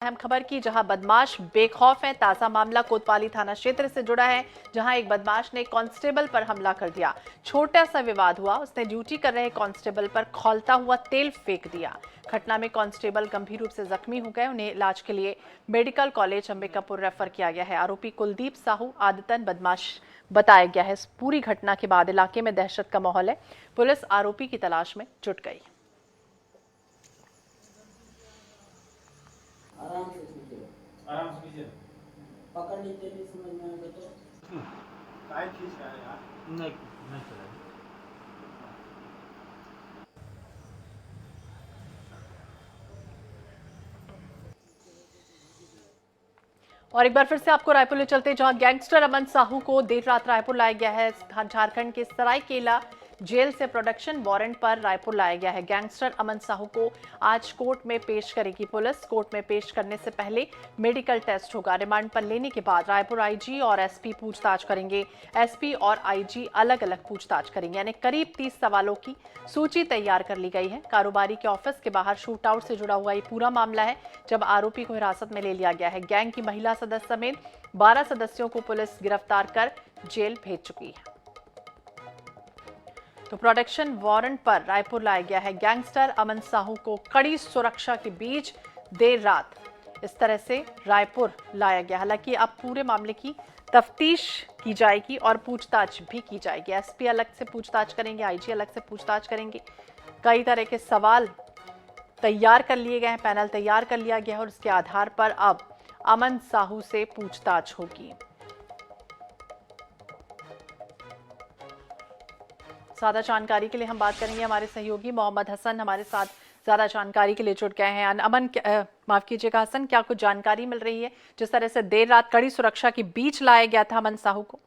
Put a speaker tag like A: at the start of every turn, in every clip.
A: अहम खबर की, जहां बदमाश बेखौफ है। ताजा मामला कोतवाली थाना क्षेत्र से जुड़ा है, जहां एक बदमाश ने कांस्टेबल पर हमला कर दिया। छोटा सा विवाद हुआ, उसने ड्यूटी कर रहे कांस्टेबल पर खौलता हुआ तेल फेंक दिया। घटना में कांस्टेबल गंभीर रूप से जख्मी हो गए, उन्हें इलाज के लिए मेडिकल कॉलेज अंबिकापुर रेफर किया गया है। आरोपी कुलदीप साहू आदतन बदमाश बताया गया है। इस पूरी घटना के बाद इलाके में दहशत का माहौल है। पुलिस आरोपी की तलाश में जुट गई।
B: आराम से कीजिए।
C: पकड़ लेते नहीं समझ में आएगा तो
B: काय चीज का है यार?
C: नहीं नहीं चला।
A: और एक बार फिर से आपको रायपुर ले चलते हैं, जहां गैंगस्टर अमन साहू को देर रात रायपुर लाया गया है। झारखंड के सरायकेला जेल से प्रोडक्शन वारंट पर रायपुर लाया गया है। गैंगस्टर अमन साहू को आज कोर्ट में पेश करेगी पुलिस। कोर्ट में पेश करने से पहले मेडिकल टेस्ट होगा। रिमांड पर लेने के बाद रायपुर आईजी और एसपी पूछताछ करेंगे। एसपी और आईजी अलग अलग पूछताछ करेंगे। यानी करीब 30 सवालों की सूची तैयार कर ली गई है। कारोबारी के ऑफिस के बाहर शूट आउट से जुड़ा हुआ ये पूरा मामला है, जब आरोपी को हिरासत में ले लिया गया है। गैंग की महिला सदस्य समेत 12 सदस्यों को पुलिस गिरफ्तार कर जेल भेज चुकी है। तो प्रोटेक्शन वारंट पर रायपुर लाया गया है। गैंगस्टर अमन साहू को कड़ी सुरक्षा के बीच देर रात इस तरह से रायपुर लाया गया। हालांकि अब पूरे मामले की तफ्तीश की जाएगी और पूछताछ भी की जाएगी। एसपी अलग से पूछताछ करेंगे, आईजी अलग से पूछताछ करेंगे। कई तरह के सवाल तैयार कर लिए गए हैं, पैनल तैयार कर लिया गया है और उसके आधार पर अब अमन साहू से पूछताछ होगी। ज्यादा जानकारी के लिए हम बात करेंगे, हमारे सहयोगी मोहम्मद हसन हमारे साथ ज्यादा जानकारी के लिए जुड़ गए हैं। अमन, माफ कीजिएगा हसन, क्या कुछ जानकारी मिल रही है जिस तरह से देर रात कड़ी सुरक्षा के बीच लाया गया था अमन साहू को?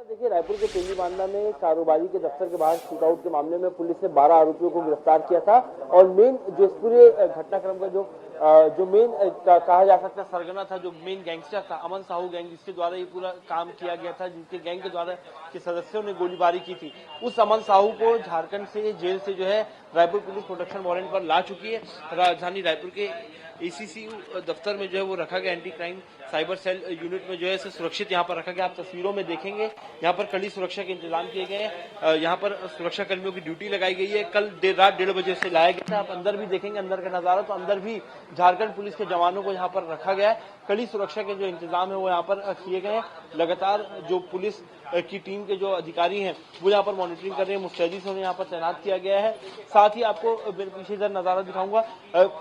D: देखिए, रायपुर के तेलीबांधा में कारोबारी के दफ्तर के बाहर शूटआउट के मामले में पुलिस ने 12 आरोपियों को गिरफ्तार किया था और मेन जो इस पूरे घटनाक्रम का जो मेन कहा जा सकता है सरगना था, जो मेन गैंगस्टर था अमन साहू गैंग, जिसके द्वारा ये पूरा काम किया गया था, जिसके गैंग के द्वारा के सदस्यों ने गोलीबारी की थी, उस अमन साहू को झारखंड से जेल से जो है रायपुर पुलिस प्रोटेक्शन वारंट पर ला चुकी है। राजधानी रायपुर के एसीसी दफ्तर में जो है वो रखा गया, anti crime cyber cell unit में जो है इसे सुरक्षित यहाँ पर रखा गया। आप तस्वीरों में देखेंगे यहाँ पर कड़ी सुरक्षा के इंतजाम किए गए हैं। यहाँ पर सुरक्षा कर्मियों की ड्यूटी लगाई गई है। कल देर रात 1:30 बजे से लाया गया था। आप अंदर भी देखेंगे, अंदर का नजारा, तो अंदर भी झारखंड पुलिस के जवानों को यहाँ पर रखा गया है। कड़ी सुरक्षा के जो इंतजाम है वो यहाँ पर किए गए हैं। लगातार जो पुलिस की टीम के जो अधिकारी हैं वो यहाँ पर मॉनिटरिंग कर रहे हैं। मुस्तैदी से उन्हें यहाँ पर तैनात किया गया है। साथ ही आपको पीछे इधर नजारा दिखाऊंगा,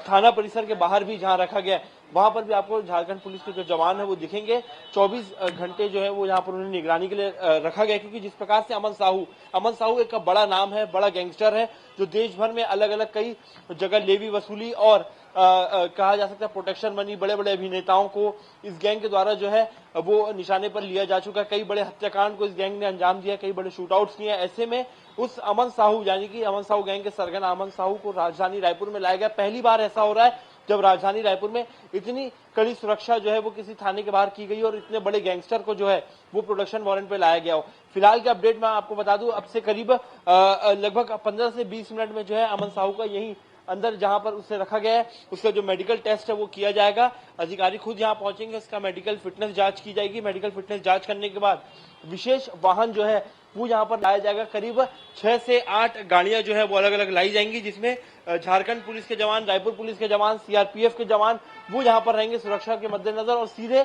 D: थाना परिसर के बाहर भी जहाँ रखा गया है वहां पर भी आपको झारखंड पुलिस के जो जवान है वो दिखेंगे। 24 घंटे जो है वो यहाँ पर उन्हें निगरानी के लिए रखा गया, क्योंकि जिस प्रकार से अमन साहू एक बड़ा नाम है, बड़ा गैंगस्टर है, जो देश भर में अलग अलग कई जगह लेवी वसूली और कहा जा सकता है प्रोटेक्शन मनी बड़े बड़े अभिनेताओं को इस गैंग के द्वारा जो है वो निशाने पर लिया जा चुका है। कई बड़े हत्याकांड को इस गैंग ने अंजाम दिया, कई बड़े शूटआउट्स किए। ऐसे में उस अमन साहू यानी कि अमन साहू गैंग के सरगना अमन साहू को राजधानी रायपुर में लाया गया। पहली बार ऐसा हो रहा है जब राजधानी रायपुर में इतनी कड़ी सुरक्षा जो है वो किसी थाने के बाहर की गई और इतने बड़े गैंगस्टर को जो है वो प्रोडक्शन वारंट पे लाया गया हो। फिलहाल के अपडेट मैं आपको बता दूं, अब से करीब लगभग 15 से 20 मिनट में जो है अमन साहू का यही अंदर जहां पर उसे रखा गया है उसका जो मेडिकल टेस्ट है वो किया जाएगा। अधिकारी खुद यहां पहुंचेंगे, उसका मेडिकल फिटनेस जांच की जाएगी। मेडिकल फिटनेस जांच करने के बाद विशेष वाहन जो है वो यहाँ पर लाया जाएगा। करीब 6 से 8 गाड़ियां जो है वो अलग अलग लाई जाएंगी, जिसमें झारखंड पुलिस के जवान, रायपुर पुलिस के जवान, सीआरपीएफ के जवान वो यहाँ पर रहेंगे सुरक्षा के मद्देनजर। और सीधे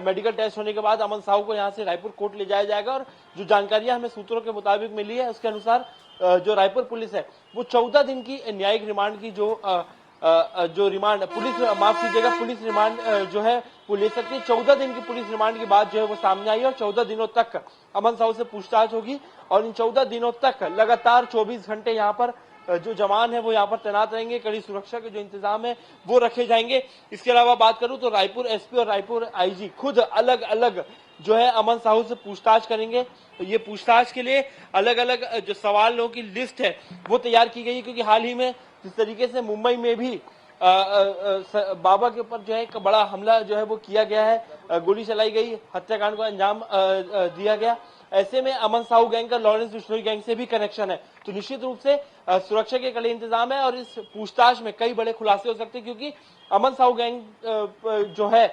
D: मेडिकल टेस्ट होने के बाद अमन साहू को यहाँ से रायपुर कोर्ट ले जाया जाएगा। और जो जानकारियां हमें सूत्रों के मुताबिक मिली है उसके अनुसार जो रायपुर पुलिस है वो 14 दिन की न्यायिक रिमांड की जो रिमांड पुलिस, माफ कीजिएगा, पुलिस रिमांड जो है वो ले सकती है। 14 दिन की पुलिस रिमांड की बात जो है वो सामने आई और 14 दिनों तक अमन साहू से पूछताछ होगी। और इन 14 दिनों तक लगातार 24 घंटे यहाँ पर जो जवान है वो यहाँ पर तैनात रहेंगे। कड़ी सुरक्षा के जो इंतजाम है वो रखे जाएंगे। इसके अलावा बात करूं तो रायपुर एसपी और रायपुर आईजी खुद अलग अलग जो है अमन साहू से पूछताछ करेंगे। तो ये पूछताछ के लिए अलग अलग जो सवालों की लिस्ट है वो तैयार की गई है, क्योंकि हाल ही में जिस तरीके से मुंबई में भी बाबा के ऊपर जो है एक बड़ा हमला जो है वो किया गया है, गोली चलाई गई, हत्याकांड को अंजाम दिया गया। ऐसे में अमन साहू गैंग का लॉरेंस बिश्नोई गैंग से भी कनेक्शन है। तो निश्चित रूप से सुरक्षा के कड़े इंतजाम है और इस पूछताछ में कई बड़े खुलासे हो सकते हैं, क्योंकि अमन साहू गैंग जो है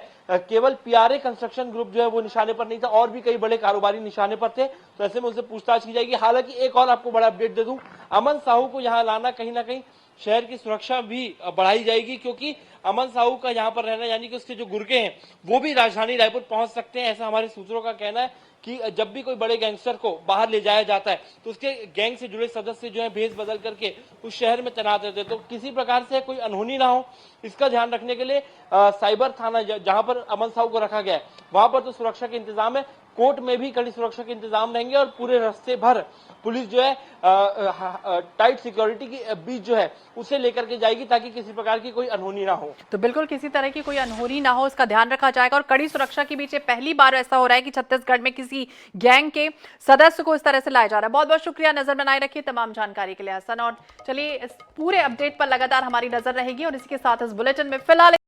D: केवल पीआरए कंस्ट्रक्शन ग्रुप जो है वो निशाने पर नहीं था, और भी कई बड़े कारोबारी निशाने पर थे। तो ऐसे में उनसे पूछताछ की जाएगी। हालांकि एक और आपको बड़ा अपडेट दे दूं, अमन साहू को यहां लाना कहीं ना कहीं शहर की सुरक्षा भी बढ़ाई जाएगी, क्योंकि अमन साहू का यहां पर रहना यानी कि उसके जो गुर्गे हैं वो भी राजधानी रायपुर पहुंच सकते हैं। ऐसा हमारे सूत्रों का कहना है कि जब भी कोई बड़े गैंगस्टर को बाहर ले जाया जाता है तो उसके गैंग से जुड़े सदस्य जो है भेष बदल करके उस शहर में तैनात रहते हैं। तो किसी प्रकार से कोई अनहोनी ना हो, इसका ध्यान रखने के लिए साइबर थाना जहां पर अमन साहू को रखा गया है वहां पर तो सुरक्षा के इंतजाम है। कोर्ट में भी कड़ी सुरक्षा के इंतजाम रहेंगे और पूरे रास्ते भर पुलिस जो है टाइट सिक्योरिटी के बीच जो है उसे लेकर के जाएगी, ताकि किसी प्रकार की कोई अनहोनी ना हो।
A: तो बिल्कुल किसी तरह की कोई अनहोनी ना हो, इसका ध्यान रखा जाएगा। और कड़ी सुरक्षा के बीच पहली बार ऐसा हो रहा है कि छत्तीसगढ़ में किसी गैंग के सदस्य को इस तरह से लाया जा रहा है। बहुत बहुत शुक्रिया, नजर बनाए रखिए तमाम जानकारी के लिए हसन। और चलिए, इस पूरे अपडेट पर लगातार हमारी नजर रहेगी और इसी के साथ इस बुलेटिन में फिलहाल